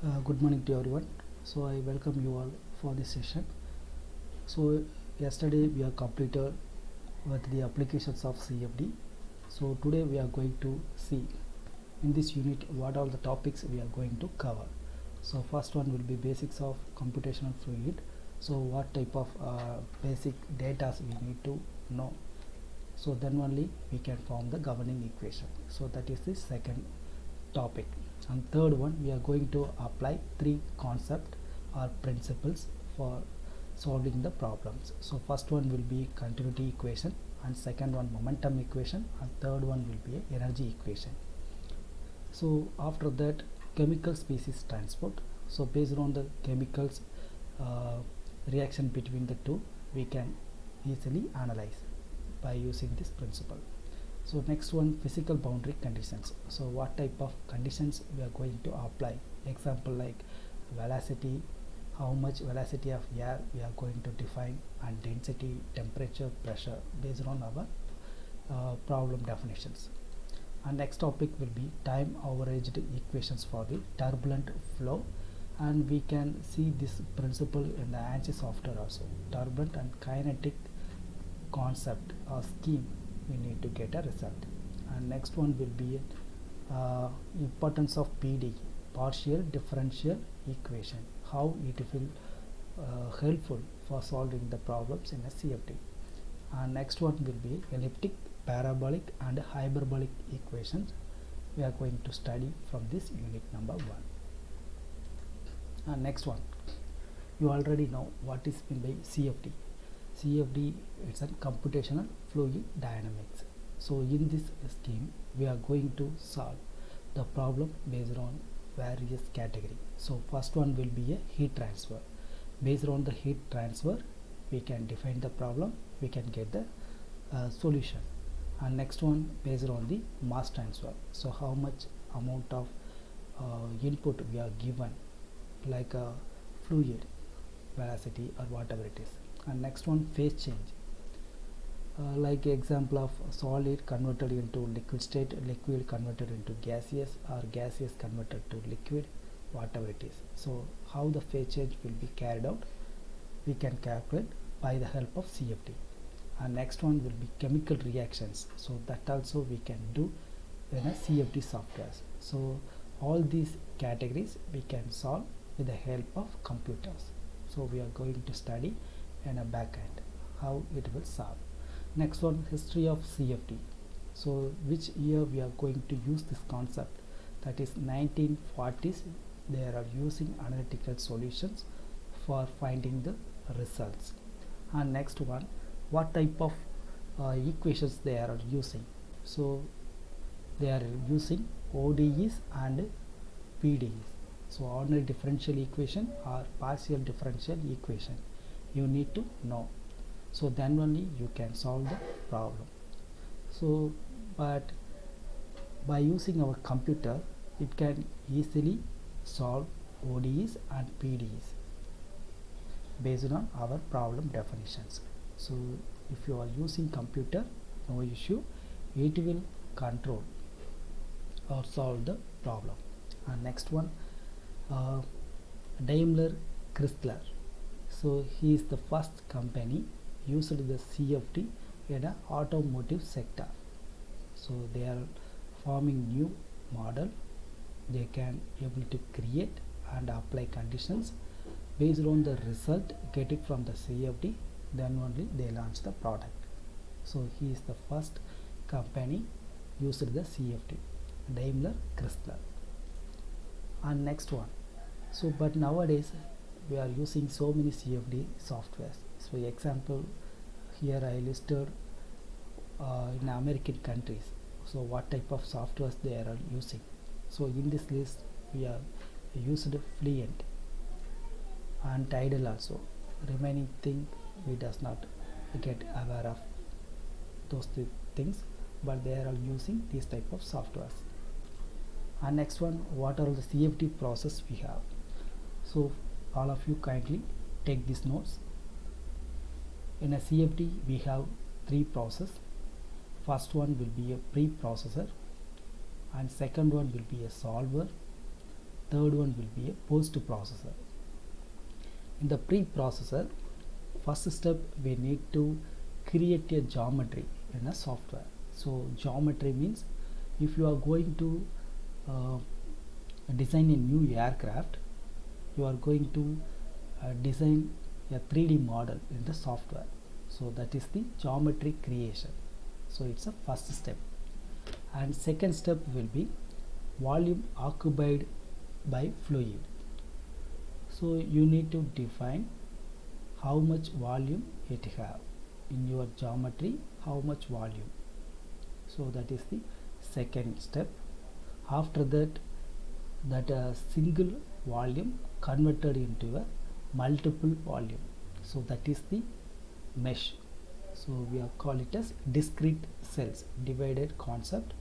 Good morning to everyone. So I welcome you all for this session. So yesterday we have completed with the applications of CFD. So today we are going to see in this unit what are the topics we are going to cover. So first one will be basics of computational fluid. So what type of basic data we need to know. So then only we can form the governing equation. So that is the second topic. And third one, we are going to apply three concepts or principles for solving the problems. So first one will be continuity equation, and second one momentum equation, and third one will be a energy equation. So after that, chemical species transport. So based on the chemicals uh, reaction between the two, we can easily analyze by using this principle. So next one, physical boundary conditions. So what type of conditions we are going to apply? Example like velocity, how much velocity of air we are going to define, and density, temperature, pressure based on our problem definitions. And next topic will be time averaged equations for the turbulent flow, and we can see this principle in the ANSYS software also. Turbulent and kinetic concept or scheme we need to get a result. And next one will be importance of PD, partial differential equation, how it will helpful for solving the problems in a CFD. And next one will be elliptic, parabolic and hyperbolic equations we are going to study from this unit number 1. And next one, you already know what is meant by CFD. CFD is a computational fluid dynamics. So in this scheme we are going to solve the problem based on various category. So first one will be a heat transfer. Based on the heat transfer we can define the problem, we can get the solution. And next one based on the mass transfer. So how much amount of input we are given, like a fluid velocity or whatever it is. And next one, phase change, like example of solid converted into liquid state, liquid converted into gaseous, or gaseous converted to liquid, whatever it is. So how the phase change will be carried out, we can calculate by the help of CFD. And next one will be chemical reactions, so that also we can do in a CFD software. So all these categories we can solve with the help of computers. So we are going to study in a backend how it will solve. Next one, history of CFD. So which year we are going to use this concept, that is 1940s. They are using analytical solutions for finding the results. And next one, what type of equations they are using. So they are using ODEs and PDEs. So ordinary differential equation or partial differential equation you need to know, so then only you can solve the problem. So but by using our computer it can easily solve ODEs and PDEs based on our problem definitions. So if you are using computer, no issue, it will control or solve the problem. And next one, Daimler Chrysler. So he is the first company used the CFD in the automotive sector. So they are forming new model, they can able to create and apply conditions based on the result get it from the CFD, then only they launch the product. So he is the first company used the CFD, Daimler Chrysler. And next one, so but nowadays we are using so many CFD softwares. So example here I listed in American countries, so what type of softwares they are using. So in this list we are used Fluent and Tidal also. Remaining thing we does not get aware of those things, but they are using these type of softwares. And next one, what are the CFD process we have. So all of you kindly take these notes. In a CFD we have three process. First one will be a preprocessor, and second one will be a solver, third one will be a post processor. In the pre-processor, first step we need to create a geometry in a software. So geometry means if you are going to design a new aircraft, you are going to design a 3D model in the software. So that is the geometry creation. So it's a first step. And second step will be volume occupied by fluid. So you need to define how much volume it have in your geometry, how much volume. So that is the second step. After that, single volume converted into a multiple volume. So that is the mesh. So we are call it as discrete cells divided concept.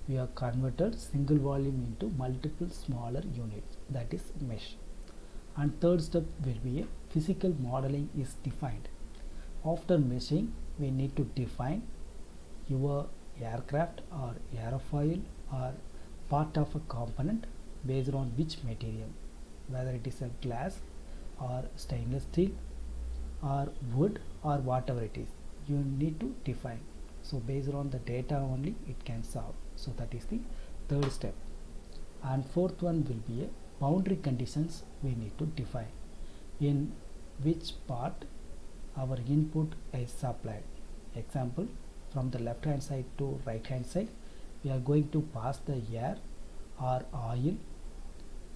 We have converted single volume into multiple smaller units, that is mesh. And third step will be a physical modeling is defined. After meshing, we need to define your aircraft or aerofoil or part of a component based on which material, whether it is a glass or stainless steel or wood or whatever it is, you need to define. So based on the data only it can solve. So that is the third step. And fourth one will be a boundary conditions we need to define, in which part our input is supplied. Example, from the left hand side to right hand side, we are going to pass the air or oil.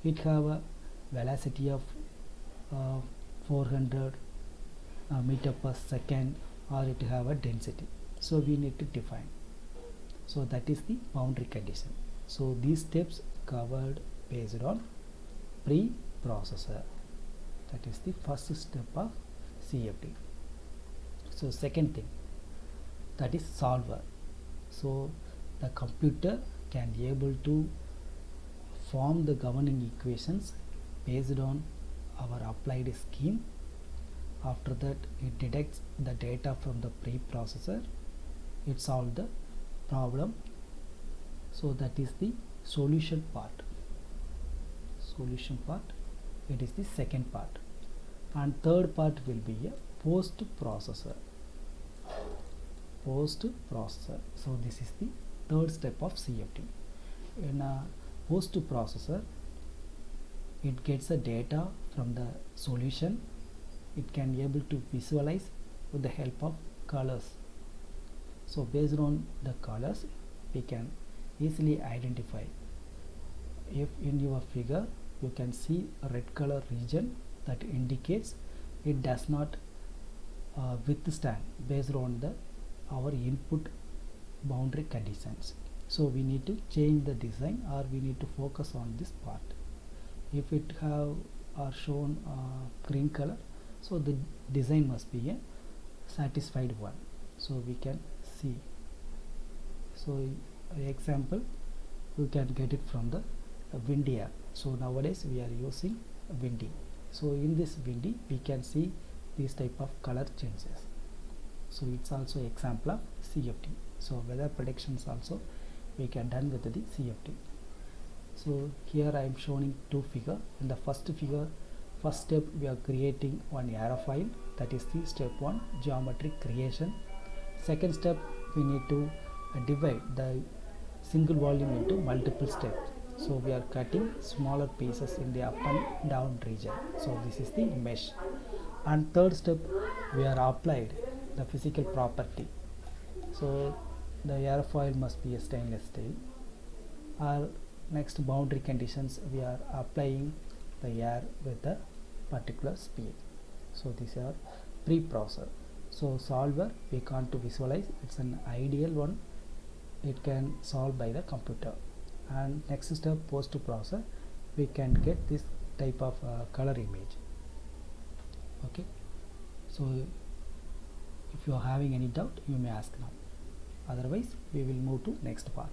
It have a velocity of 400 meter per second, or it have a density. So we need to define. So that is the boundary condition. So these steps covered based on pre-processor. That is the first step of CFD. So second thing, that is solver. So the computer can be able to form the governing equations based on our applied scheme. After that, it detects the data from the preprocessor, it solves the problem. So that is the solution part. It is the second part. And third part will be a post processor. So this is the third step of CFD. In a post processor, it gets the data from the solution. It can be able to visualize with the help of colors. So based on the colors, we can easily identify. If in your figure you can see a red color region, that indicates it does not withstand based on our input boundary conditions. So we need to change the design, or we need to focus on this part. If it have are shown green color, so the design must be a satisfied one. So we can see. So example, you can get it from the windy app. So nowadays we are using windy. So in this windy we can see these type of color changes. So it's also example of CFD. So weather predictions also we can done with the CFD. So here I am showing two figure. In the first figure, first step we are creating one aerofoil, that is the step 1, geometric creation. Second step, we need to divide the single volume into multiple steps. So we are cutting smaller pieces in the up and down region. So this is the mesh. And third step, we are applied the physical property. So the airfoil must be a stainless steel. Our next boundary conditions, we are applying the air with a particular speed. So these are pre-processor. So solver we can't to visualize, it's an ideal one, it can solve by the computer. And next step, post processor, we can get this type of color image. Okay, so if you are having any doubt, you may ask now, otherwise we will move to next part.